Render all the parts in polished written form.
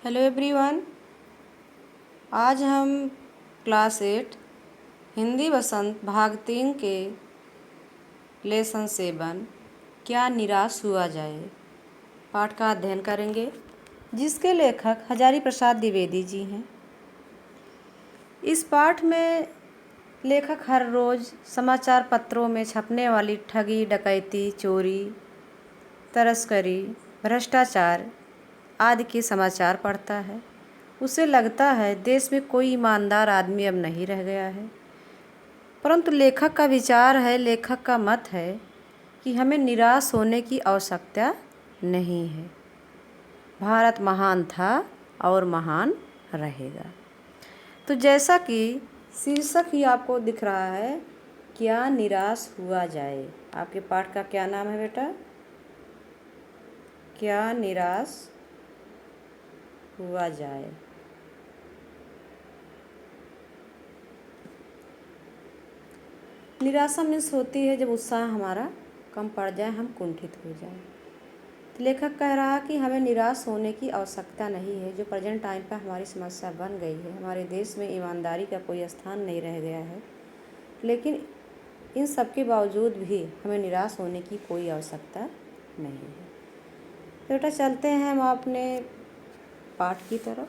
Hello everyone. आज हम class 8 Hindi वसंत भाग 3 के लेसन 7 क्या निराश हुआ जाए पाठ का अध्ययन करेंगे, जिसके लेखक हजारी प्रसाद द्विवेदी जी हैं। इस पाठ में लेखक हर रोज़ समाचार पत्रों में छपने वाली ठगी, डकैती, चोरी, तस्करी, भ्रष्टाचार आदि के समाचार पढ़ता है। उसे लगता है देश में कोई ईमानदार आदमी अब नहीं रह गया है। परंतु लेखक का विचार है, लेखक का मत है कि हमें निराश होने की आवश्यकता नहीं है। भारत महान था और महान रहेगा। तो जैसा कि शीर्षक ही आपको दिख रहा है, क्या निराश हुआ जाए। आपके पाठ का क्या नाम है बेटा? क्या निराश हुआ जाए। निराशा मीन्स होती है जब उत्साह हमारा कम पड़ जाए, हम कुंठित हो जाए। तो लेखक कह रहा है कि हमें निराश होने की आवश्यकता नहीं है। जो प्रेजेंट टाइम पर हमारी समस्या बन गई है, हमारे देश में ईमानदारी का कोई स्थान नहीं रह गया है, लेकिन इन सब के बावजूद भी हमें निराश होने की कोई आवश्यकता नहीं है। तो बेटा चलते हैं हम अपने पाठ की तरफ।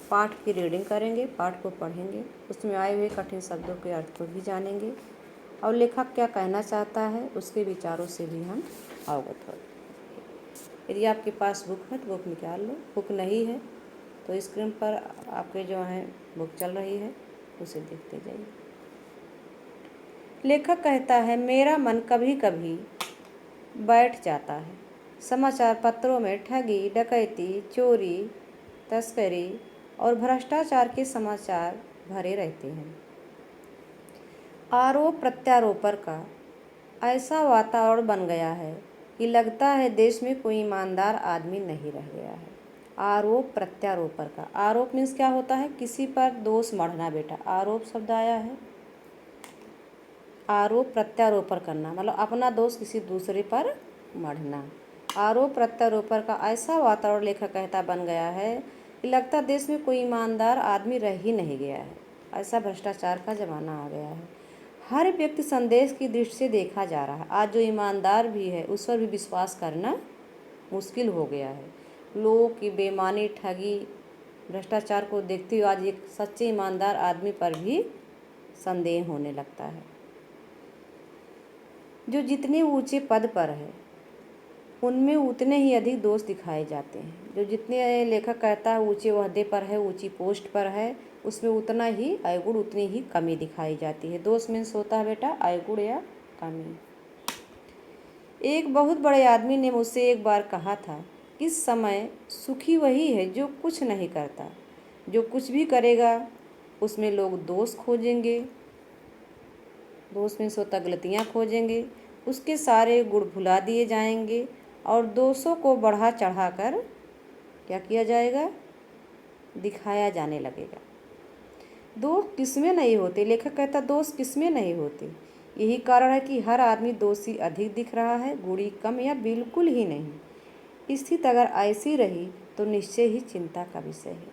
पाठ की रीडिंग करेंगे, पाठ को पढ़ेंगे, उसमें आए हुए कठिन शब्दों के अर्थ को भी जानेंगे और लेखक क्या कहना चाहता है उसके विचारों से भी हम अवगत हो। यदि आपके पास बुक है तो बुक निकाल लो, बुक नहीं है तो स्क्रीन पर आपके जो है बुक चल रही है, उसे देखते जाइए। लेखक कहता है, मेरा मन कभी कभी बैठ जाता है। समाचार पत्रों में ठगी, डकैती, चोरी, तस्करी और भ्रष्टाचार के समाचार भरे रहते हैं। आरोप प्रत्यारोपण का ऐसा वातावरण बन गया है कि लगता है देश में कोई ईमानदार आदमी नहीं रह गया है। आरोप प्रत्यारोपण का, आरोप मीन्स क्या होता है? किसी पर दोष मढ़ना बेटा, आरोप शब्द आया है। आरोप प्रत्यारोपण करना मतलब अपना दोष किसी दूसरे पर मढ़ना। आरोप प्रत्यारोपण का ऐसा वातावरण लेखक कहता बन गया है कि लगता देश में कोई ईमानदार आदमी रह ही नहीं गया है। ऐसा भ्रष्टाचार का ज़माना आ गया है। हर व्यक्ति संदेश की दृष्टि से देखा जा रहा है। आज जो ईमानदार भी है उस पर भी विश्वास करना मुश्किल हो गया है। लोगों की बेईमानी, ठगी, भ्रष्टाचार को देखते हुए आज एक सच्चे ईमानदार आदमी पर भी संदेह होने लगता है। जो जितने ऊंचे पद पर है उनमें उतने ही अधिक दोष दिखाए जाते हैं। जो जितने लेखक कहता है ऊंचे ओहदे पर है, ऊंची पोस्ट पर है, उसमें उतना ही अवगुण, उतनी ही कमी दिखाई जाती है। दोष मीन्स होता है बेटा अवगुण या कमी। एक बहुत बड़े आदमी ने मुझसे एक बार कहा था, इस समय सुखी वही है जो कुछ नहीं करता। जो कुछ भी करेगा उसमें लोग दोष खोजेंगे। दोष मीन्स होता गलतियाँ खोजेंगे, उसके सारे गुण भुला दिए जाएंगे और दोषों को बढ़ा चढ़ाकर क्या किया जाएगा? दिखाया जाने लगेगा। दोष किसमें नहीं होते? लेखक कहता दोष किसमें नहीं होते। यही कारण है कि हर आदमी दोषी अधिक दिख रहा है, गुणी कम या बिल्कुल ही नहीं। स्थिति अगर ऐसी रही तो निश्चय ही चिंता का विषय है।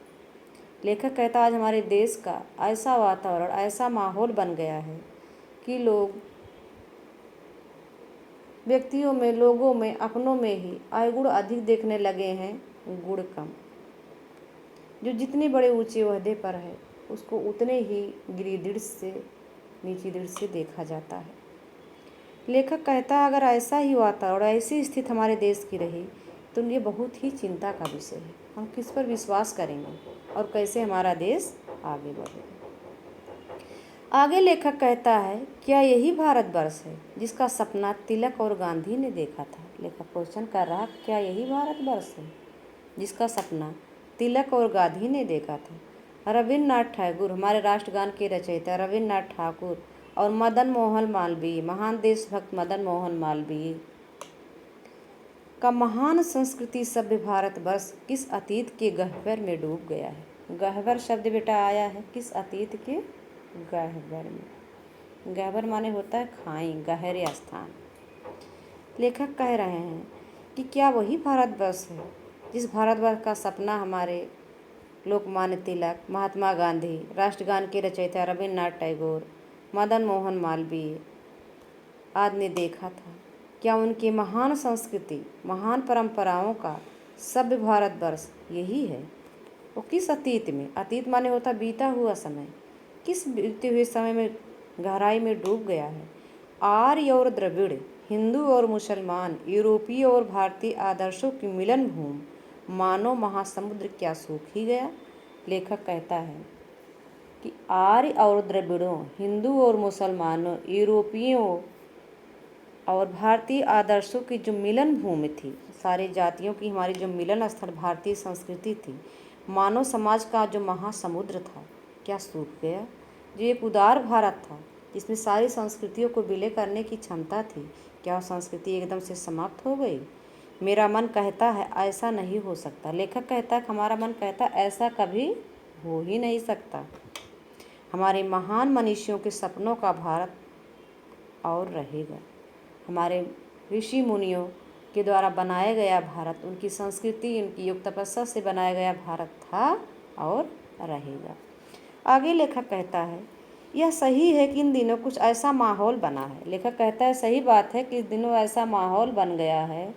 लेखक कहता आज हमारे देश का ऐसा वातावरण, ऐसा माहौल बन गया है कि लोग व्यक्तियों में, लोगों में, अपनों में ही अवगुण अधिक देखने लगे हैं, गुण कम। जो जितने बड़े ऊंचे ओहदे पर है उसको उतने ही गिरी दृष्टि से, नीची दृष्टि से देखा जाता है। लेखक कहता है अगर ऐसा ही वातावरण, ऐसी स्थिति हमारे देश की रही तो ये बहुत ही चिंता का विषय है। हम किस पर विश्वास करेंगे और कैसे हमारा देश आगे बढ़ेगा। आगे लेखक कहता है, क्या यही भारतवर्ष है जिसका सपना तिलक और गांधी ने देखा था? लेखक क्वेश्चन कर रहा, क्या यही भारतवर्ष है जिसका सपना तिलक और गांधी ने देखा था? रविन्द्रनाथ टैगोर, हमारे राष्ट्रगान के रचयिता रविन्द्रनाथ ठाकुर और मदन मोहन मालवीय, महान देशभक्त मदन मोहन मालवीय का महान संस्कृति सभ्य भारतवर्ष किस अतीत के गह्वर में डूब गया है? गह्वर शब्द बेटा आया है किस अतीत के गह्वर में। गह्वर माने होता है खाई, गहरे स्थान। लेखक कह रहे हैं कि क्या वही भारतवर्ष है जिस भारतवर्ष का सपना हमारे लोकमान्य तिलक, महात्मा गांधी, राष्ट्रगान के रचयिता रविन्द्रनाथ टैगोर, मदन मोहन मालवीय आदि ने देखा था। क्या उनकी महान संस्कृति, महान परंपराओं का सभ्य भारतवर्ष यही है? वो किस अतीत में, अतीत माने होता बीता हुआ समय, किस बीते हुए समय में गहराई में डूब गया है? आर्य और द्रविड़, हिंदू और मुसलमान, यूरोपीय और भारतीय आदर्शों की मिलन भूमि, मानव महासमुद्र क्या सूख ही गया? लेखक कहता है कि आर्य और द्रविड़ों, हिंदू और मुसलमानों, यूरोपियों और भारतीय आदर्शों की जो मिलन भूमि थी, सारी जातियों की हमारी जो मिलन स्थल भारतीय संस्कृति थी, मानव समाज का जो महासमुद्र था, क्या सूख गया? जो एक उदार भारत था जिसमें सारी संस्कृतियों को विलय करने की क्षमता थी, क्या वह संस्कृति एकदम से समाप्त हो गई? मेरा मन कहता है ऐसा नहीं हो सकता। लेखक कहता है, हमारा मन कहता है ऐसा कभी हो ही नहीं सकता। हमारे महान मनीषियों के सपनों का भारत और रहेगा। हमारे ऋषि मुनियों के द्वारा बनाया गया भारत, उनकी संस्कृति, उनकी योग तपस्या से बनाया गया भारत था और रहेगा। आगे लेखक कहता है, यह सही है कि इन दिनों कुछ ऐसा माहौल बना है। लेखक कहता है सही बात है कि इस दिनों ऐसा माहौल बन गया है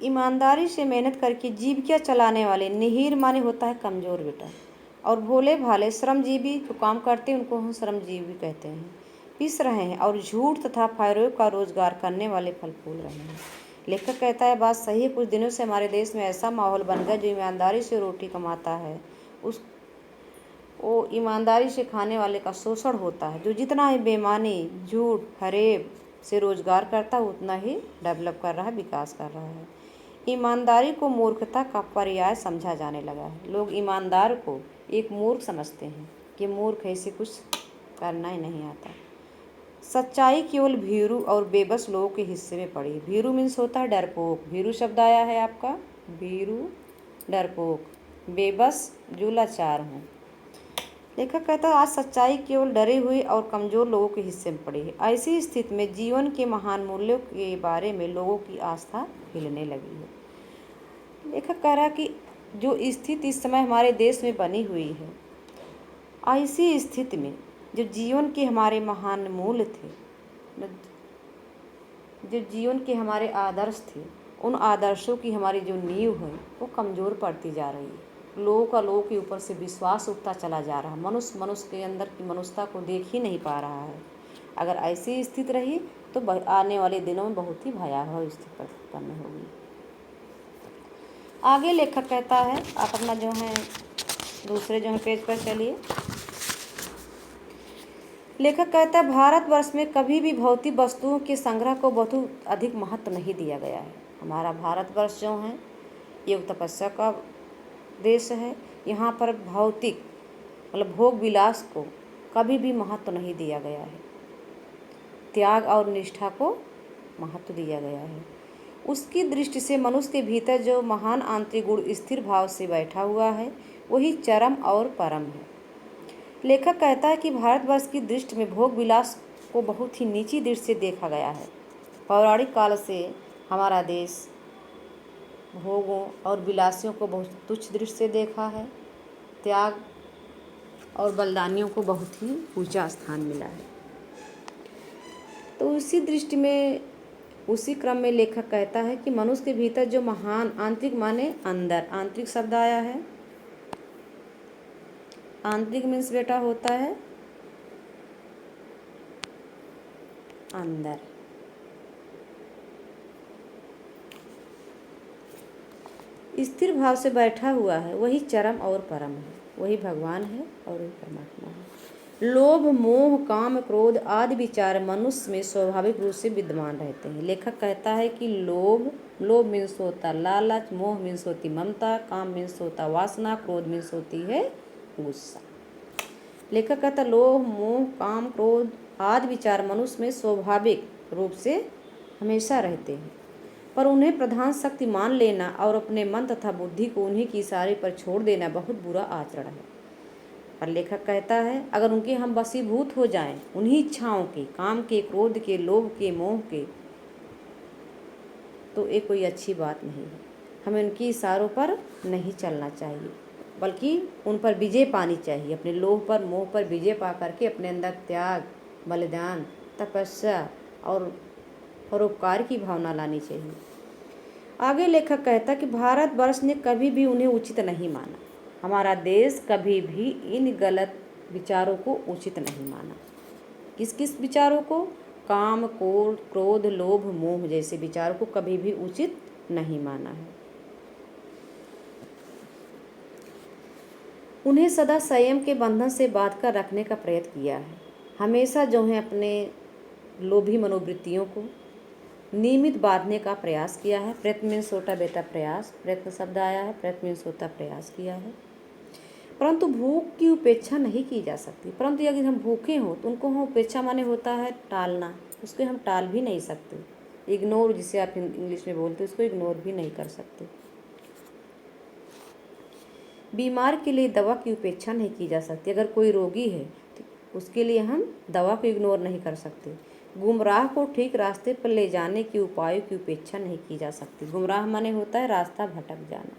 ईमानदारी से मेहनत करके जीविका चलाने वाले, निहीर माने होता है कमज़ोर बेटा, और भोले भाले श्रमजीवी जो काम करते हैं उनको हम श्रमजीवी कहते हैं, पिस रहे हैं और झूठ तथा फायरों का रोजगार करने वाले फल फूल रहे हैं। लेखक कहता है बात सही है, कुछ दिनों से हमारे देश में ऐसा माहौल बन गया जो ईमानदारी से रोटी कमाता है वो ईमानदारी से खाने वाले का शोषण होता है। जो जितना ही बेईमानी, झूठ, फरेब से रोजगार करता है उतना ही डेवलप कर रहा है, विकास कर रहा है। ईमानदारी को मूर्खता का पर्याय समझा जाने लगा है। लोग ईमानदार को एक मूर्ख समझते हैं कि मूर्ख है, इसे कुछ करना ही नहीं आता। सच्चाई केवल भीरू और बेबस लोगों के हिस्से में पड़ी। भीरू मीन्स होता है डरपोक, भीरू शब्द आया है आपका, भीरू डरपोक, बेबस जो लाचार हों। लेखक कहता है आज सच्चाई केवल डरे हुए और कमज़ोर लोगों के हिस्से में पड़ी है। ऐसी स्थिति में जीवन के महान मूल्यों के बारे में लोगों की आस्था हिलने लगी है। लेखक कह रहा है कि जो स्थिति इस समय हमारे देश में बनी हुई है, ऐसी स्थिति में जो जीवन के हमारे महान मूल्य थे, जो जीवन के हमारे आदर्श थे, उन आदर्शों की हमारी जो नींव है वो कमज़ोर पड़ती जा रही है। लोगों का लोगों के ऊपर से विश्वास उठता चला जा रहा है। मनुष्य के अंदर की मनुष्यता को देख ही नहीं पा रहा है। अगर ऐसी स्थिति रही तो आने वाले दिनों में बहुत ही भयावह स्थिति उत्पन्न होगी। आगे लेखक कहता है, आप अपना जो है दूसरे जो है पेज पर चलिए। लेखक कहता है भारतवर्ष में कभी भी भौतिक वस्तुओं के संग्रह को बहुत अधिक महत्व नहीं दिया गया है। हमारा भारतवर्ष जो है योग तपस्या का देश है। यहाँ पर भौतिक मतलब भोग विलास को कभी भी महत्व नहीं दिया गया है। त्याग और निष्ठा को महत्व दिया गया है। उसकी दृष्टि से मनुष्य के भीतर जो महान आंतरिक गुण स्थिर भाव से बैठा हुआ है वही चरम और परम है। लेखक कहता है कि भारतवर्ष की दृष्टि में भोग विलास को बहुत ही नीची दृष्टि से देखा गया है। पौराणिक काल से हमारा देश भोगों और विलासियों को बहुत तुच्छ दृष्टि से देखा है। त्याग और बलिदानियों को बहुत ही ऊंचा स्थान मिला है। तो उसी दृष्टि में, उसी क्रम में लेखक कहता है कि मनुष्य के भीतर जो महान आंतरिक माने अंदर, आंतरिक शब्द आया है। आंतरिक मीन्स बेटा होता है अंदर। स्थिर भाव से बैठा हुआ है वही चरम और परम है, वही भगवान है और वही परमात्मा है। लोभ, मोह, काम, क्रोध आदि विचार मनुष्य में स्वाभाविक रूप से विद्यमान रहते हैं। लेखक कहता है कि लोभ मीन्स होता लालच, मोह मीन्स होती ममता, काम मीन्स होता वासना, क्रोध मीन्स होती है गुस्सा। लेखक कहता लोभ, मोह, काम, क्रोध आदि विचार मनुष्य में स्वाभाविक रूप से हमेशा रहते हैं, पर उन्हें प्रधान शक्ति मान लेना और अपने मन तथा बुद्धि को उन्हीं की इशारे पर छोड़ देना बहुत बुरा आचरण है। पर लेखक कहता है अगर उनके हम वशीभूत हो जाएं, उन्हीं इच्छाओं के, काम के, क्रोध के, लोभ के, मोह के, तो ये कोई अच्छी बात नहीं है। हमें उनके इशारों पर नहीं चलना चाहिए, बल्कि उन पर विजय पानी चाहिए। अपने लोभ पर, मोह पर विजय पा करके अपने अंदर त्याग, बलिदान, तपस्या और परोपकार की भावना लानी चाहिए। आगे लेखक कहता कि भारतवर्ष ने कभी भी उन्हें उचित नहीं माना। हमारा देश कभी भी इन गलत विचारों को उचित नहीं माना। किस किस विचारों को? काम, क्रोध, लोभ, मोह जैसे विचारों को कभी भी उचित नहीं माना है। उन्हें सदा संयम के बंधन से बांध कर रखने का प्रयत्न किया है। हमेशा जो है अपने लोभी मनोवृत्तियों को नियमित बांधने का प्रयास किया है। प्रयत्न में सोटा बेटा प्रयास, प्रयत्न शब्द आया है, प्रयत्न में सोता प्रयास किया है। परंतु भूख की उपेक्षा नहीं की जा सकती। परंतु यदि हम भूखे हों तो उनको हम उपेक्षा माने होता है टालना, उसको हम टाल भी नहीं सकते। इग्नोर जिसे आप इंग्लिश में बोलते हैं, उसको इग्नोर भी नहीं कर सकते। बीमार के लिए दवा की उपेक्षा नहीं की जा सकती। अगर कोई रोगी है तो उसके लिए हम दवा को इग्नोर नहीं कर सकते। गुमराह को ठीक रास्ते पर ले जाने के उपायों की उपेक्षा नहीं की जा सकती। गुमराह माने होता है रास्ता भटक जाना।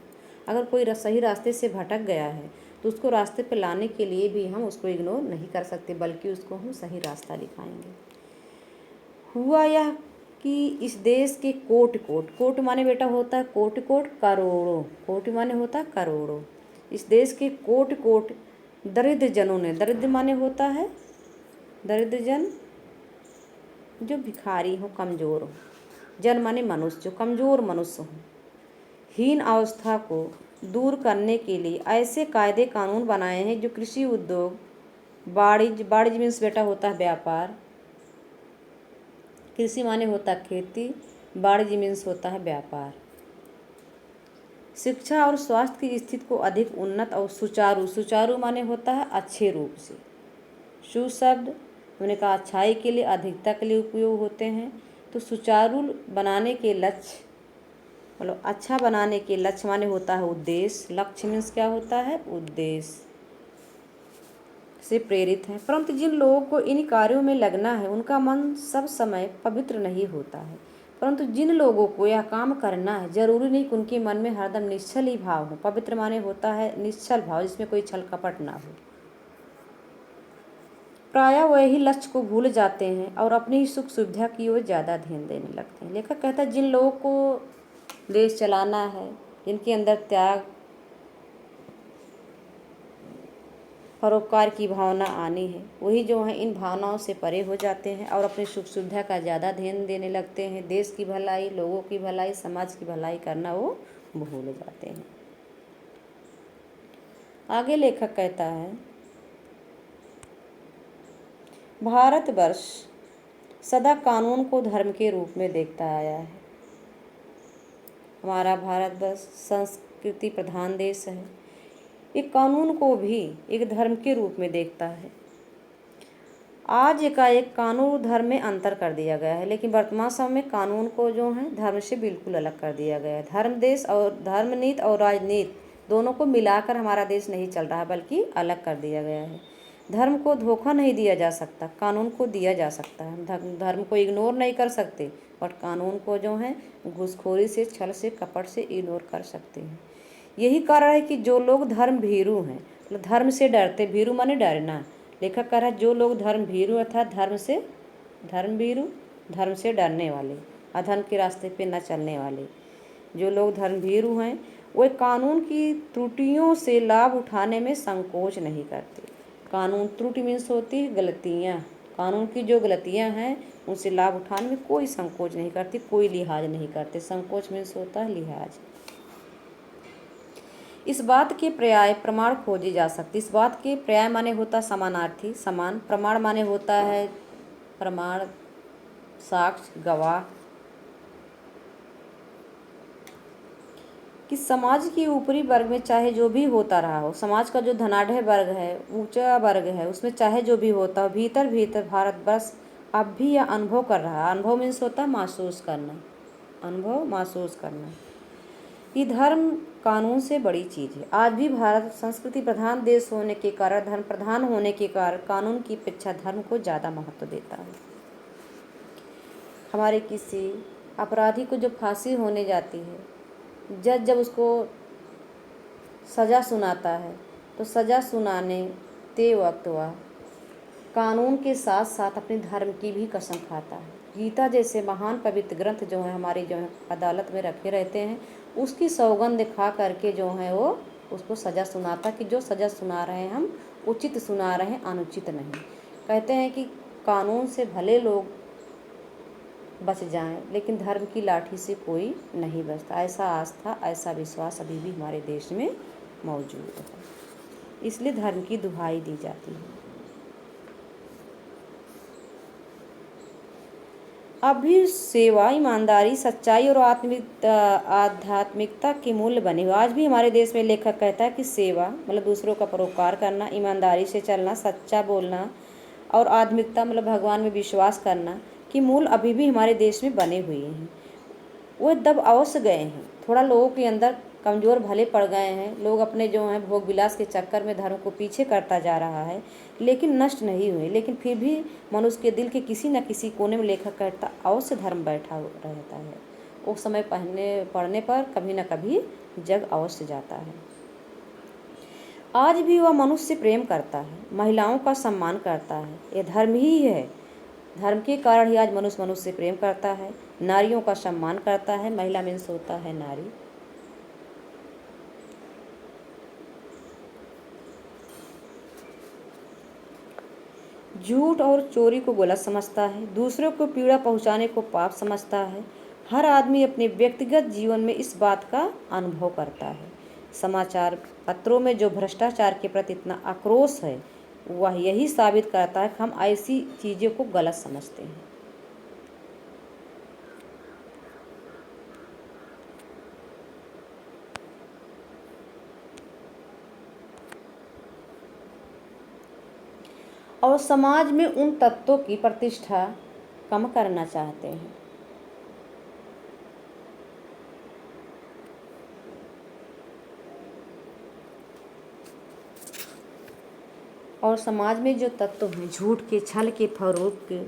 अगर कोई सही रास्ते से भटक गया है तो उसको रास्ते पर लाने के लिए भी हम उसको इग्नोर नहीं कर सकते, बल्कि उसको हम सही रास्ता दिखाएंगे। हुआ यह कि इस देश के कोट माने बेटा होता है कोट करोड़ों, कोट माने होता है करोड़ों। इस देश के कोट दरिद्र जनों ने, दरिद्र माने होता है दरिद्र जन जो भिखारी हो, कमज़ोर हो। जन माने मनुष्य, जो कमज़ोर मनुष्य हो। हीन अवस्था को दूर करने के लिए ऐसे कायदे कानून बनाए हैं जो कृषि उद्योग, वाणिज्य मीन्स बेटा होता है व्यापार, कृषि माने होता है खेती, वाणिज्य मीन्स होता है व्यापार। शिक्षा और स्वास्थ्य की स्थिति को अधिक उन्नत और सुचारू माने होता है अच्छे रूप से। सुशब्द हमने कहा अच्छाई के लिए, अधिकता के लिए उपयोग होते हैं। तो सुचारू बनाने के लक्ष्य, मतलब अच्छा बनाने के लक्ष्य माने होता है उद्देश्य। लक्ष्य मीन्स क्या होता है? उद्देश्य से प्रेरित है। परंतु जिन लोगों को इन कार्यों में लगना है उनका मन सब समय पवित्र नहीं होता है। परंतु जिन लोगों को यह काम करना है, जरूरी नहीं कि उनके मन में हरदम निश्चल ही भाव हो। पवित्र माने होता है निश्चल भाव, जिसमें कोई छल कपट ना हो। प्रायः वही लक्ष्य को भूल जाते हैं और अपनी ही सुख सुविधा की ओर ज़्यादा ध्यान देने लगते हैं। लेखक कहता है जिन लोगों को देश चलाना है, जिनके अंदर त्याग, परोपकार की भावना आनी है, वही जो है इन भावनाओं से परे हो जाते हैं और अपनी सुख सुविधा का ज़्यादा ध्यान देने लगते हैं। देश की भलाई, लोगों की भलाई, समाज की भलाई करना वो भूल जाते हैं। आगे लेखक कहता है भारतवर्ष सदा कानून को धर्म के रूप में देखता आया है। हमारा भारतवर्ष संस्कृति प्रधान देश है। एक कानून को भी एक धर्म के रूप में देखता है। आज एकाएक कानून धर्म में अंतर कर दिया गया है, लेकिन वर्तमान समय में कानून को जो है धर्म से बिल्कुल अलग कर दिया गया है। धर्म देश और धर्मनीति और राजनीति दोनों को मिलाकर हमारा देश नहीं चल रहा है, बल्कि अलग कर दिया गया है। धर्म को धोखा नहीं दिया जा सकता, कानून को दिया जा सकता है। धर्म को इग्नोर नहीं कर सकते, बट कानून को जो है घूसखोरी से, छल से, कपट से इग्नोर कर सकते हैं। यही कारण है कि जो लोग धर्म भीरू हैं, मतलब धर्म से डरते, भीरू माने डरना। लेखक कह रहा है जो लोग धर्म भीरू अर्थात धर्म भीरू, धर्म से डरने वाले, अधर्म के रास्ते पे न चलने वाले, जो लोग धर्म भीरू हैं वे कानून की त्रुटियों से लाभ उठाने में संकोच नहीं करते। कानून त्रुटि मीन्स होती है गलतियाँ, कानून की जो गलतियाँ हैं उनसे लाभ उठाने में कोई संकोच नहीं करती, कोई लिहाज नहीं करते। संकोच मीन्स होता है लिहाज। इस बात के पर्याय प्रमाण खोजे जा सकते। इस बात के पर्याय माने होता समानार्थी, समान। प्रमाण माने होता है प्रमाण, साक्ष्य, गवाह। कि समाज के ऊपरी वर्ग में चाहे जो भी होता रहा हो, समाज का जो धनाढ़ वर्ग है, ऊंचा वर्ग है, उसमें चाहे जो भी होता हो, भीतर भारतवर्ष अब भी यह अनुभव कर रहा है। अनुभव मीन्स होता है महसूस करना, अनुभव महसूस करना कि धर्म कानून से बड़ी चीज़ है। आज भी भारत संस्कृति प्रधान देश होने के कारण, धर्म प्रधान होने के कारण कानून की अपेक्षा धर्म को ज़्यादा महत्व देता है। हमारे किसी अपराधी को जब फांसी होने जाती है, जज जब उसको सज़ा सुनाता है तो सज़ा सुनाने ते वक्त वह कानून के साथ साथ अपने धर्म की भी कसम खाता है। गीता जैसे महान पवित्र ग्रंथ जो है हमारी जो है अदालत में रखे रहते हैं, उसकी सौगंध खा करके जो है वो उसको सज़ा सुनाता कि जो सज़ा सुना रहे हैं हम उचित सुना रहे हैं, अनुचित नहीं। कहते हैं कि कानून से भले लोग बच जाएं, लेकिन धर्म की लाठी से कोई नहीं बचता। ऐसा आस्था, ऐसा विश्वास अभी भी हमारे देश में मौजूद है, इसलिए धर्म की दुहाई दी जाती है। अभी सेवा, ईमानदारी, सच्चाई और आध्यात्मिकता के मूल्य बने हुए। आज भी हमारे देश में लेखक कहता है कि सेवा मतलब दूसरों का परोपकार करना, ईमानदारी से चलना, सच्चा बोलना और आध्यात्मिकता मतलब भगवान में विश्वास करना कि मूल अभी भी हमारे देश में बने हुए हैं। वो दब अवश्य गए हैं, थोड़ा लोगों के अंदर कमज़ोर भले पड़ गए हैं। लोग अपने जो हैं भोग विलास के चक्कर में धर्म को पीछे करता जा रहा है, लेकिन नष्ट नहीं हुए। लेकिन फिर भी मनुष्य के दिल के किसी न किसी कोने में लेखक कहता अवश्य धर्म बैठा रहता है। वो समय पढ़ने पर कभी न कभी जग अवश्य जाता है। आज भी वह मनुष्य से प्रेम करता है, महिलाओं का सम्मान करता है। यह धर्म ही है। धर्म के कारण ही आज मनुष्य से प्रेम करता है, नारियों का सम्मान करता है। महिला मीन्स होता है नारी। झूठ और चोरी को गलत समझता है, दूसरों को पीड़ा पहुंचाने को पाप समझता है। हर आदमी अपने व्यक्तिगत जीवन में इस बात का अनुभव करता है। समाचार पत्रों में जो भ्रष्टाचार के प्रति इतना आक्रोश है, वह यही साबित करता है कि हम ऐसी चीज़ों को गलत समझते हैं। और समाज में उन तत्वों की प्रतिष्ठा कम करना चाहते हैं। और समाज में जो तत्व हैं झूठ के, छल के, फरोग के,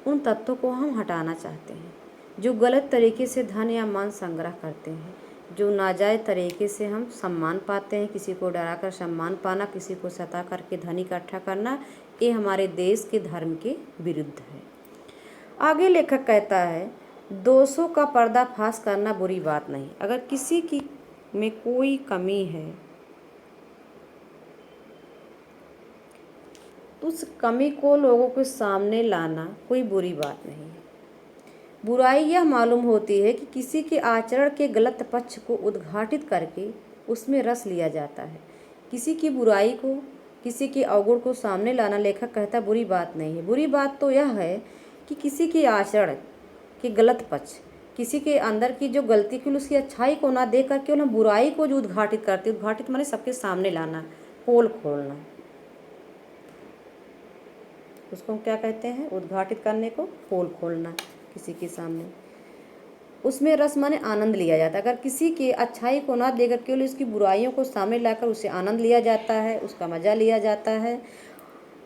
उन तत्वों को हम हटाना चाहते हैं। जो गलत तरीके से धन या मान संग्रह करते हैं, जो नाजायज़ तरीके से हम सम्मान पाते हैं, किसी को डराकर सम्मान पाना, किसी को सता करके धन इकट्ठा करना, ये हमारे देश के धर्म के विरुद्ध है। आगे लेखक कहता है, दोषों का पर्दाफाश करना बुरी बात नहीं। अगर किसी की में कोई कमी है तो उस कमी को लोगों के सामने लाना कोई बुरी बात नहीं है। बुराई यह मालूम होती है कि किसी के आचरण के गलत पक्ष को उद्घाटित करके उसमें रस लिया जाता है। किसी की बुराई को, किसी के अवगुण को सामने लाना, लेखक कहता बुरी बात नहीं है। बुरी बात तो यह है कि किसी के आचरण के गलत पक्ष, किसी के अंदर की जो गलती की उसकी अच्छाई को ना देख कर केवल हम बुराई को जो उद्घाटित करते, उद्घाटित माने सबके सामने लाना, पोल खोलना, उसको हम क्या कहते हैं? उद्घाटित करने को पोल खोलना किसी के सामने। उसमें रस माने आनंद लिया जाता है। अगर किसी की अच्छाई को ना देकर केवल उसकी बुराइयों को सामने लाकर उसे आनंद लिया जाता है, उसका मज़ा लिया जाता है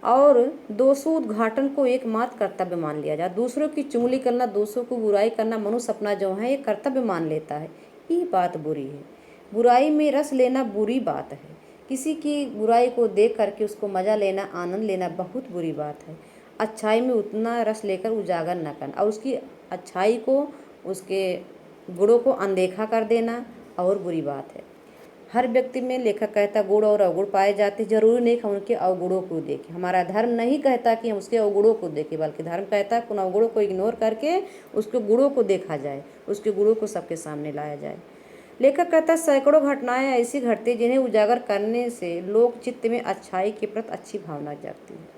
और दोषों उद्घाटन को एकमात्र कर्तव्य मान लिया जाता है। दूसरों की चुगली करना, दोषों को बुराई करना मनुष्य अपना जो है ये कर्तव्य मान लेता है, ये बात बुरी है। बुराई में रस लेना बुरी बात है। किसी की बुराई को देख करके उसको मज़ा लेना, आनंद लेना बहुत बुरी बात है। अच्छाई में उतना रस लेकर उजागर न करना और उसकी अच्छाई को, उसके गुणों को अनदेखा कर देना और बुरी बात है। हर व्यक्ति में लेखक कहता गुण और अवगुण पाए जाते, जरूरी नहीं कि हम उनके अवगुणों को देखें। हमारा धर्म नहीं कहता कि हम उसके अवगुणों को देखें, बल्कि धर्म कहता है उन अवगुणों को इग्नोर करके उसके गुणों को देखा जाए, उसके गुणों को सबके सामने लाया जाए। लेखक कहता है सैकड़ों घटनाएं ऐसी घटती जिन्हें उजागर करने से लोक चित्त में अच्छाई के प्रति अच्छी भावना जागती है।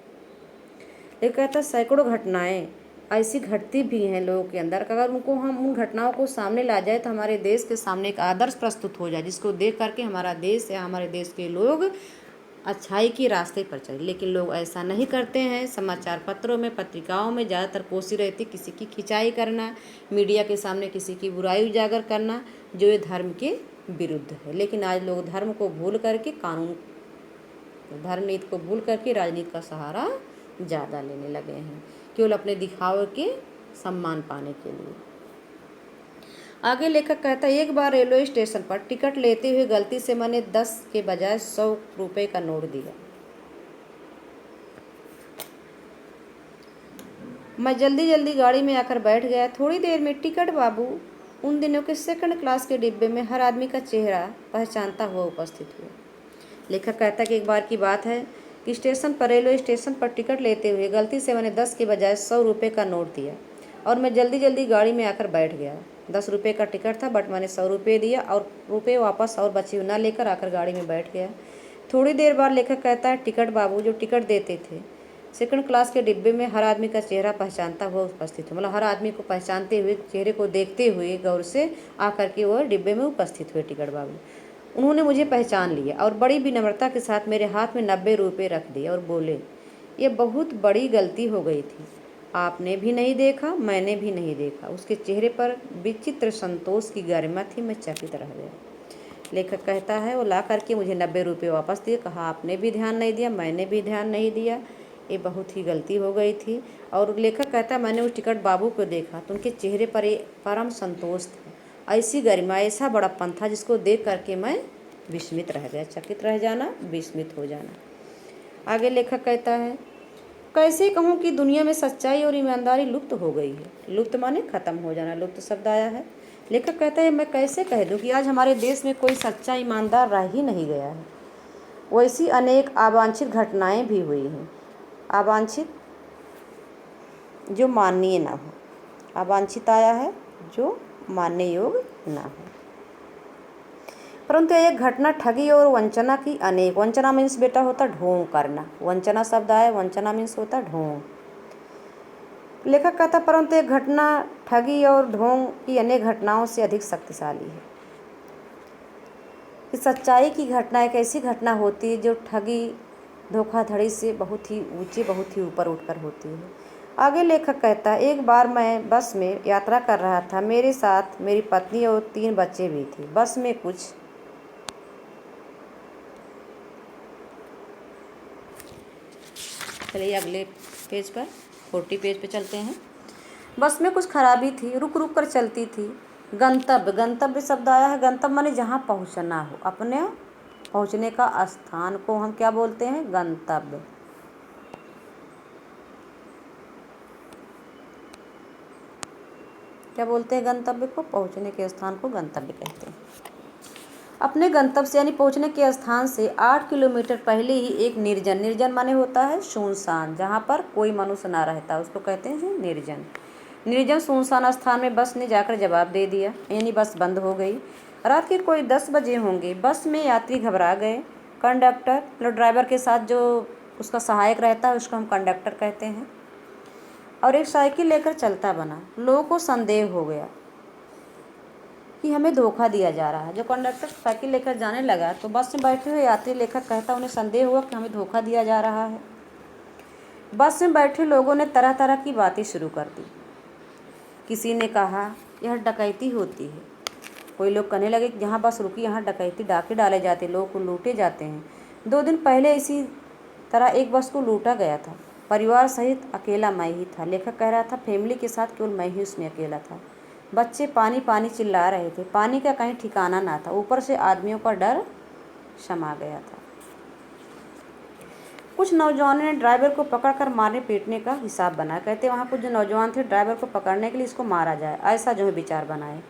लेखक कहता है सैकड़ों घटनाएं ऐसी घटती भी हैं लोगों के अंदर, अगर उनको हम उन घटनाओं को सामने ला जाए तो हमारे देश के सामने एक आदर्श प्रस्तुत हो जाए, जिसको देख करके हमारा देश या हमारे देश के लोग अच्छाई के रास्ते पर चले। लेकिन लोग ऐसा नहीं करते हैं। समाचार पत्रों में, पत्रिकाओं में ज़्यादातर कोशिश रहती किसी की खिंचाई करना, मीडिया के सामने किसी की बुराई उजागर करना, जो ये धर्म के विरुद्ध है। लेकिन आज लोग धर्म को भूल करके कानून, धर्म नीति को भूल करके राजनीति का सहारा ज़्यादा लेने लगे हैं, केवल अपने दिखावे के सम्मान पाने के लिए। आगे लेखक कहता है, एक बार रेलवे स्टेशन पर टिकट लेते हुए गलती से मैंने 10 के बजाय 100 रुपये का नोट दिया। मैं जल्दी जल्दी गाड़ी में आकर बैठ गया। थोड़ी देर में टिकट बाबू उन दिनों के सेकंड क्लास के डिब्बे में हर आदमी का चेहरा पहचानता हुआ उपस्थित हुए। लेखक कहता है कि एक बार की बात है कि रेलवे स्टेशन पर टिकट लेते हुए गलती से मैंने 10 के बजाय 100 रुपये का नोट दिया और मैं जल्दी जल्दी गाड़ी में आकर बैठ गया। 10 रुपये का टिकट था, बट मैंने 100 रुपये दिया और रुपये वापस और बचे हुए न लेकर आकर गाड़ी में बैठ गया। थोड़ी देर बाद लेखक कहता है, टिकट बाबू जो टिकट देते थे सेकंड क्लास के डिब्बे में हर आदमी का चेहरा पहचानता हुआ उपस्थित हुआ। मतलब हर आदमी को पहचानते हुए, चेहरे को देखते हुए गौर से आकर के वह डिब्बे में उपस्थित हुए टिकट बाबू। उन्होंने मुझे पहचान लिया और बड़ी विनम्रता के साथ मेरे हाथ में 90 रुपये रख दिए और बोले, ये बहुत बड़ी गलती हो गई थी। आपने भी नहीं देखा, मैंने भी नहीं देखा। उसके चेहरे पर विचित्र संतोष की गरिमा थी। मैं चकित रह गया। लेखक कहता है, वो ला करके मुझे 90 रुपये वापस दिए। कहा, आपने भी ध्यान नहीं दिया, मैंने भी ध्यान नहीं दिया, ये बहुत ही गलती हो गई थी। और लेखक कहता है, मैंने उस टिकट बाबू को देखा तो उनके चेहरे पर एक परम संतोष था, ऐसी गरिमा, ऐसा बड़प्पन था जिसको देख करके मैं विस्मित रह गया। चकित रह जाना, विस्मित हो जाना। आगे लेखक कहता है, कैसे कहूँ कि दुनिया में सच्चाई और ईमानदारी लुप्त हो गई है। लुप्त माने खत्म हो जाना, लुप्त शब्द आया है। लेखक कहता है, मैं कैसे कह दूँ कि आज हमारे देश में कोई सच्चा ईमानदार रह ही नहीं गया है। वैसी अनेक अवांछित घटनाएं भी हुई हैं। अवांछित जो माननीय ना हो, अवांछित आया है जो मानने योग्य ना हो। परंतु एक घटना ठगी और वंचना की अनेक, वंचना मीन्स बेटा होता ढोंग करना, वंचना शब्द आया, वंचना मीन्स होता ढोंग। लेखक कहता, परंतु एक घटना ठगी और ढोंग की अनेक घटनाओं से अधिक शक्तिशाली है। कि सच्चाई की घटना एक ऐसी घटना होती है जो ठगी धोखाधड़ी से बहुत ही ऊंचे, बहुत ही ऊपर उठकर होती है। आगे लेखक कहता है, एक बार मैं बस में यात्रा कर रहा था। मेरे साथ मेरी पत्नी और 3 बच्चे भी थे। बस में कुछ चलिए अगले पेज पर 40 पेज पे चलते हैं। बस में कुछ खराबी थी, रुक रुक कर चलती थी। गंतव्य, गंतव्य शब्द आया है। गंतव्य माने जहाँ पहुँचना हो, अपने पहुँचने का स्थान को हम क्या बोलते हैं, गंतव्य। क्या बोलते हैं गंतव्य को, पहुँचने के स्थान को गंतव्य कहते हैं। अपने गंतव्य से यानी पहुँचने के स्थान से 8 किलोमीटर पहले ही एक निर्जन, निर्जन माने होता है सुनसान, जहाँ पर कोई मनुष्य ना रहता, उसको कहते हैं निर्जन। निर्जन सुनसान स्थान में बस ने जाकर जवाब दे दिया, यानी बस बंद हो गई। रात के कोई 10 बजे होंगे। बस में यात्री घबरा गए। कंडक्टर, मतलब ड्राइवर के साथ जो उसका सहायक रहता है उसको हम कंडक्टर कहते हैं, और एक साइकिल लेकर चलता बना। लोगों को संदेह हो गया कि हमें धोखा दिया जा रहा है। जो कंडक्टर साइकिल लेकर जाने लगा तो बस में बैठे हुए यात्री, लेखक कहता, उन्हें संदेह हुआ कि हमें धोखा दिया जा रहा है। बस में बैठे लोगों ने तरह तरह की बातें शुरू कर दी। किसी ने कहा, यह डकैती होती है। कोई लोग कहने लगे कि जहाँ बस रुकी यहाँ डकैती, डाके डाले जाते, लोगों को लूटे जाते हैं। 2 दिन पहले इसी तरह एक बस को लूटा गया था। परिवार सहित अकेला मैं ही था। लेखक कह रहा था, फैमिली के साथ केवल मैं ही उसमें अकेला था। बच्चे पानी पानी चिल्ला रहे थे। पानी का कहीं ठिकाना ना था। ऊपर से आदमियों का डर समा गया था। कुछ नौजवानों ने ड्राइवर को पकड़कर मारने पीटने का हिसाब बनाया। कहते वहाँ कुछ जो नौजवान थे, ड्राइवर को पकड़ने के लिए इसको मारा जाए, ऐसा जो है विचार बनाए।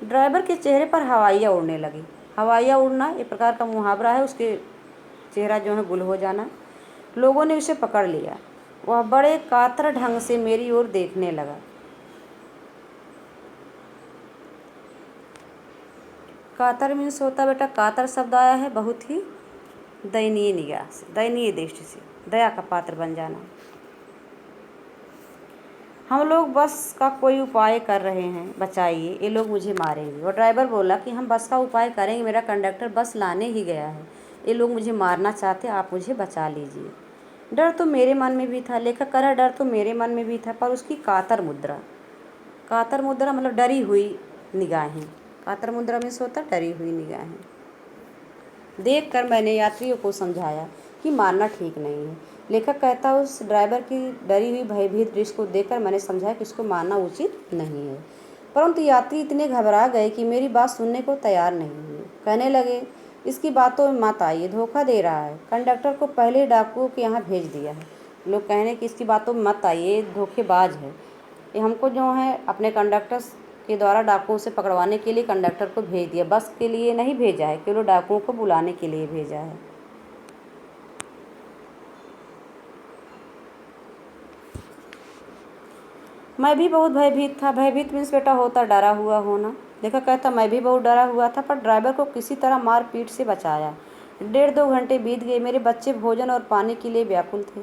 ड्राइवर के चेहरे पर हवाइयाँ उड़ने लगी। हवाइयाँ उड़ना एक प्रकार का मुहावरा है, उसके चेहरा जो है गुल हो जाना। लोगों ने उसे पकड़ लिया। वह बड़े कातर ढंग से मेरी ओर देखने लगा। कातर मीन्स होता बेटा, कातर शब्द आया है बहुत ही दयनीय निगाह से, दयनीय दृष्टि से, दया का पात्र बन जाना। हम लोग बस का कोई उपाय कर रहे हैं, बचाइए, ये लोग मुझे मारेंगे। और ड्राइवर बोला कि हम बस का उपाय करेंगे, मेरा कंडक्टर बस लाने ही गया है, ये लोग मुझे मारना चाहते, आप मुझे बचा लीजिए। डर तो मेरे मन में भी था। लेखक कह रहा, डर तो मेरे मन में भी था, पर उसकी कातर मुद्रा, कातर मुद्रा मतलब डरी हुई निगाहें। कातर मुद्रा में से होता डरी हुई निगाहें देखकर मैंने यात्रियों को समझाया कि मारना ठीक नहीं है। लेखक कहता, उस ड्राइवर की डरी हुई भयभीत दृश्य को देखकर मैंने समझाया कि इसको मारना उचित नहीं है। परंतु यात्री इतने घबरा गए कि मेरी बात सुनने को तैयार नहीं हुए। कहने लगे, इसकी बातों में मत आइए, धोखा दे रहा है। कंडक्टर को पहले डाकुओं के यहाँ भेज दिया है। लोग कहने कि इसकी बातों में मत आइए, धोखेबाज है। ये हमको जो है अपने कंडक्टर के द्वारा डाकुओं से पकड़वाने के लिए कंडक्टर को भेज दिया, बस के लिए नहीं भेजा है, केवल डाकुओं को बुलाने के लिए भेजा है। मैं भी बहुत भयभीत था। भयभीत मीन्स बेटा होता डरा हुआ होना। लेखक कहता मैं भी बहुत डरा हुआ था, पर ड्राइवर को किसी तरह मार पीट से बचाया। 1.5-2 घंटे बीत गए। मेरे बच्चे भोजन और पानी के लिए व्याकुल थे।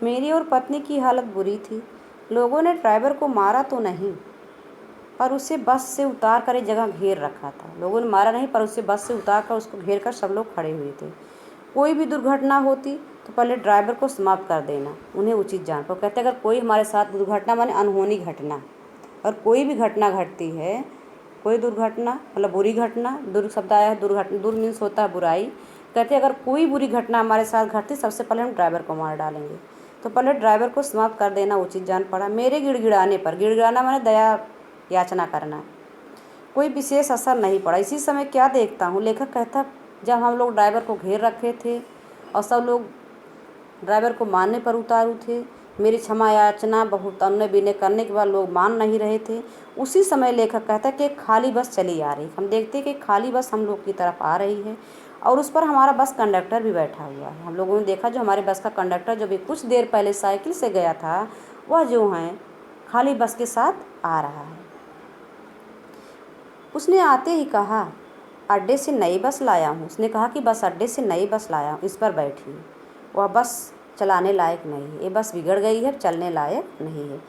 मेरी और पत्नी की हालत बुरी थी। लोगों ने ड्राइवर को मारा तो नहीं, पर उसे बस से उतार कर एक जगह घेर रखा था। लोगों ने मारा नहीं, पर उसे बस से उतार कर उसको घेर कर सब लोग खड़े हुए थे। कोई भी दुर्घटना होती तो पहले ड्राइवर को समाप्त कर देना, उन्हें उचित जान पर। कहते अगर कोई हमारे साथ दुर्घटना माने अनहोनी घटना, और कोई भी घटना घटती है, कोई दुर्घटना मतलब बुरी घटना, दुर् शब्द आया है दुर्घटना, दुर मीन्स होता है बुराई। कहते अगर कोई बुरी घटना हमारे साथ घटती सबसे पहले हम ड्राइवर को मार डालेंगे, तो पहले ड्राइवर को समाप्त कर देना उचित जान पड़ा। मेरे गिड़गिड़ाने पर, गिड़गिड़ाना माने दया याचना करना, कोई विशेष असर नहीं पड़ा। इसी समय क्या देखता हूँ, लेखक कहता जब हम लोग ड्राइवर को घेर रखे थे और सब लोग ड्राइवर को मारने पर उतारू थे, मेरी क्षमा याचना बहुत अन्न विनय करने के बाद लोग मान नहीं रहे थे, उसी समय लेखक कहता है कि एक खाली बस चली आ रही। हम देखते कि खाली बस हम लोग की तरफ आ रही है और उस पर हमारा बस कंडक्टर भी बैठा हुआ है। हम लोगों ने देखा जो हमारे बस का कंडक्टर जो भी कुछ देर पहले साइकिल से गया था, वह जो है खाली बस के साथ आ रहा है। उसने आते ही कहा, अड्डे से नई बस लाया हूँ। उसने कहा कि बस अड्डे से नई बस लाया हूँ, इस पर बैठिए। वह बस चलाने लायक नहीं है, ये बस बिगड़ गई है, चलने लायक नहीं है।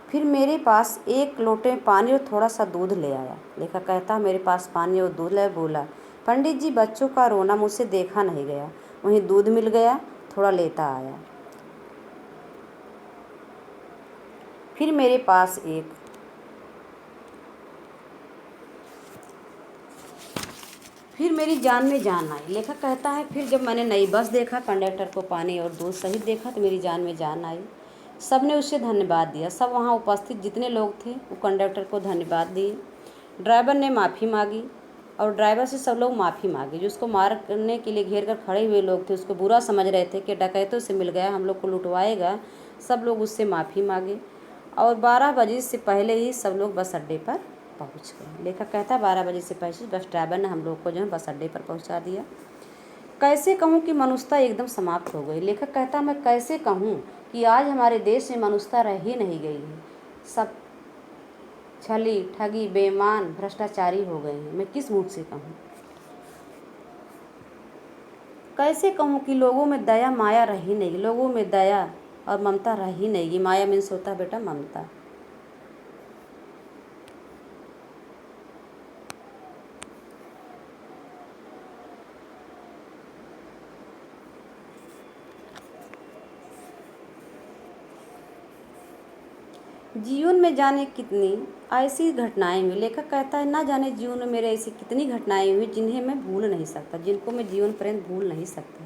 फिर मेरे पास एक लोटे में पानी और थोड़ा सा दूध ले आया। लेखक कहता मेरे पास पानी और दूध ले बोला, पंडित जी बच्चों का रोना मुझसे देखा नहीं गया। वहीं दूध मिल गया, थोड़ा लेता आया। फिर मेरे पास फिर मेरी जान में जान आई। लेखक कहता है फिर जब मैंने नई बस देखा, कंडक्टर को पानी और दूध सहित देखा, तो मेरी जान में जान आई। सब ने उसे धन्यवाद दिया। सब वहाँ उपस्थित जितने लोग थे वो कंडक्टर को धन्यवाद दिए। ड्राइवर ने माफ़ी मांगी और ड्राइवर से सब लोग माफ़ी मांगी। जो उसको मारने के लिए घेर कर खड़े हुए लोग थे, उसको बुरा समझ रहे थे कि डकैतों से मिल गया, हम लोग को लुटवाएगा, सब लोग उससे माफ़ी मांगे। और 12 बजे से पहले ही सब लोग बस अड्डे पर पहुंच गए। लेखक कहता है 12 बजे से पहले बस ड्राइवर ने हम लोग को जो है बस अड्डे पर पहुंचा दिया। कैसे कहूँ कि मनुष्यता एकदम समाप्त हो गई। लेखक कहता मैं कैसे कहूँ कि आज हमारे देश में मनुष्यता रह ही नहीं गई है। सब छली ठगी बेईमान भ्रष्टाचारी हो गए हैं। मैं किस मुँह से कहूँ, कैसे कहूँ कि लोगों में दया माया रही नहीं, लोगों में दया और ममता रही नहीं। ये माया मीन्स होता है बेटा ममता। जीवन में जाने कितनी ऐसी घटनाएं हुई। लेखक कहता है ना जाने जीवन में मेरे ऐसी कितनी घटनाएं हुई जिन्हें मैं भूल नहीं सकता, जिनको मैं जीवन पर्यंत भूल नहीं सकता।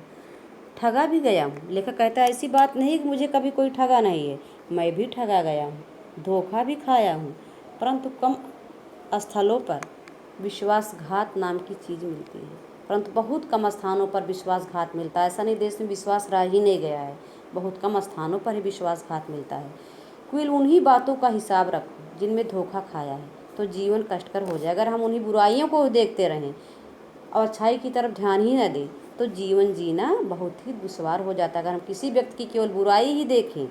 ठगा भी गया हूँ। लेखक कहता है ऐसी बात नहीं कि मुझे कभी कोई ठगा नहीं है, मैं भी ठगा गया हूँ, धोखा भी खाया हूँ, परंतु कम स्थलों पर विश्वासघात नाम की चीज़ मिलती है। परंतु बहुत कम स्थानों पर विश्वासघात मिलता है। ऐसा नहीं देश में विश्वास रह ही नहीं गया है, बहुत कम स्थानों पर ही विश्वासघात मिलता है। केवल उन्हीं बातों का हिसाब रखो जिनमें धोखा खाया है, तो जीवन कष्टकर हो जाए। अगर हम उन्हीं बुराइयों को देखते रहें और अच्छाई की तरफ ध्यान ही न दें, तो जीवन जीना बहुत ही दुश्वार हो जाता है। अगर हम किसी व्यक्ति की केवल बुराई ही देखें,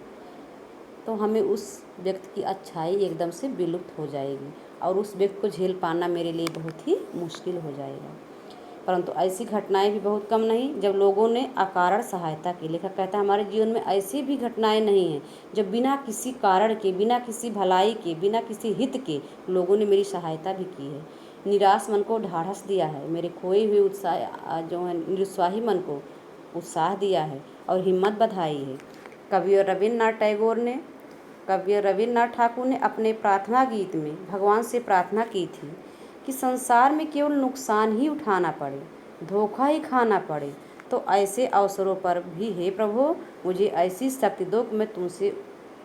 तो हमें उस व्यक्ति की अच्छाई एकदम से विलुप्त हो जाएगी और उस व्यक्ति को झेल पाना मेरे लिए बहुत ही मुश्किल हो जाएगा। परंतु ऐसी घटनाएं भी बहुत कम नहीं जब लोगों ने अकारण सहायता की। लेखक कहता है हमारे जीवन में ऐसी भी घटनाएं नहीं हैं जब बिना किसी कारण के, बिना किसी भलाई के, बिना किसी हित के लोगों ने मेरी सहायता भी की है। निराश मन को ढाढ़स दिया है, मेरे खोए हुए उत्साह जो है निरुत्साही मन को उत्साह दिया है और हिम्मत बधाई है। कवि रविन्द्रनाथ ठाकुर ने अपने प्रार्थना गीत में भगवान से प्रार्थना की थी कि संसार में केवल नुकसान ही उठाना पड़े, धोखा ही खाना पड़े, तो ऐसे अवसरों पर भी हे प्रभु मुझे ऐसी शक्ति दो कि मैं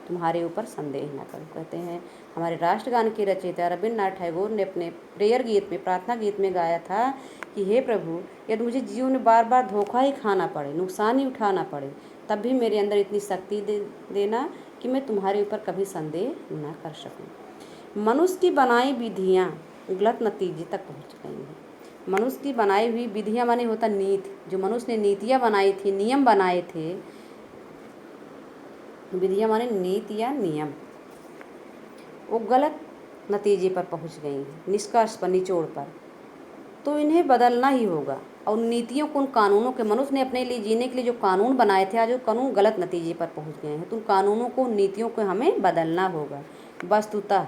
तुम्हारे ऊपर संदेह न करूं। कहते हैं हमारे राष्ट्रगान के रचयिता रविन्द्रनाथ टैगोर ने अपने प्रेयर गीत में, प्रार्थना गीत में गाया था कि हे प्रभु, यदि मुझे जीवन में बार बार धोखा ही खाना पड़े, नुकसान ही उठाना पड़े, तब भी मेरे अंदर इतनी शक्ति देना कि मैं तुम्हारे ऊपर कभी संदेह न कर सकूं। मनुष्य की बनाई विधियाँ गलत नतीजे तक पहुँच गई हैं। मनुष्य की बनाई हुई विधियाँ माने होता नीति, जो मनुष्य ने नीतियाँ बनाई थी, नियम बनाए थे, विधियाँ माने नीति या नियम, वो गलत नतीजे पर पहुंच गई हैं, निष्कर्ष पर, निचोड़ पर। तो इन्हें बदलना ही होगा। और नीतियों को, उन कानूनों के, मनुष्य ने अपने लिए जीने के लिए जो कानून बनाए थे, आज वो कानून गलत नतीजे पर पहुंच गए हैं। तो उन कानूनों को, नीतियों को हमें बदलना होगा। वस्तुतः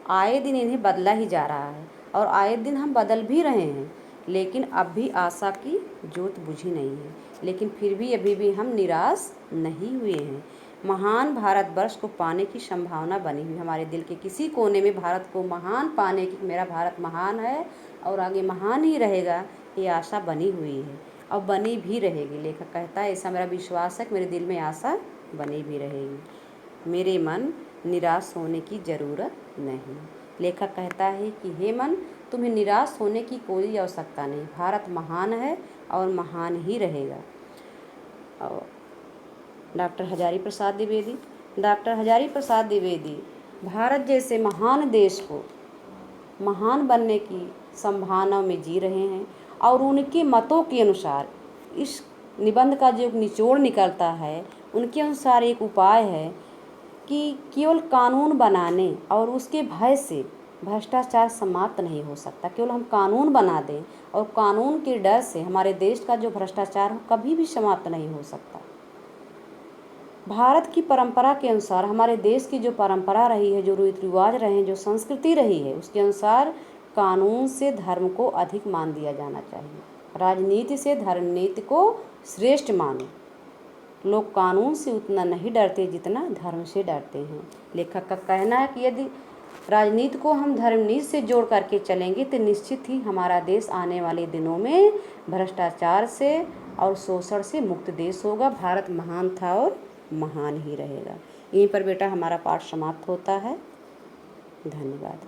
आए दिन इन्हें बदला ही जा रहा है और आए दिन हम बदल भी रहे हैं, लेकिन अब भी आशा की ज्योत बुझी नहीं है। लेकिन फिर भी अभी भी हम निराश नहीं हुए हैं। महान भारतवर्ष को पाने की संभावना बनी हुई, हमारे दिल के किसी कोने में भारत को महान पाने की, मेरा भारत महान है और आगे महान ही रहेगा, ये आशा बनी हुई है और बनी भी रहेगी। लेखक कहता है, ऐसा मेरा विश्वास है कि मेरे दिल में आशा बनी भी रहेगी। मेरे मन, निराश होने की ज़रूरत नहीं। लेखक कहता है कि हे मन, तुम्हें निराश होने की कोई आवश्यकता नहीं। भारत महान है और महान ही रहेगा। और डॉक्टर हजारी प्रसाद द्विवेदी, डॉक्टर हजारी प्रसाद द्विवेदी भारत जैसे महान देश को महान बनने की संभावना में जी रहे हैं और उनके मतों के अनुसार इस निबंध का जो निचोड़ निकलता है, उनके अनुसार एक उपाय है कि केवल कानून बनाने और उसके भय से भ्रष्टाचार समाप्त नहीं हो सकता। केवल हम कानून बना दें और कानून के डर से हमारे देश का जो भ्रष्टाचार हो कभी भी समाप्त नहीं हो सकता। भारत की परंपरा के अनुसार, हमारे देश की जो परंपरा रही है, जो रीति रिवाज रहे हैं, जो संस्कृति रही है, उसके अनुसार कानून से धर्म को अधिक मान दिया जाना चाहिए। राजनीति से धर्म नीति को श्रेष्ठ मानो। लोग कानून से उतना नहीं डरते जितना धर्म से डरते हैं। लेखक का कहना है कि यदि राजनीति को हम धर्मनीति से जोड़ करके चलेंगे तो निश्चित ही हमारा देश आने वाले दिनों में भ्रष्टाचार से और शोषण से मुक्त देश होगा। भारत महान था और महान ही रहेगा। यहीं पर बेटा हमारा पाठ समाप्त होता है। धन्यवाद।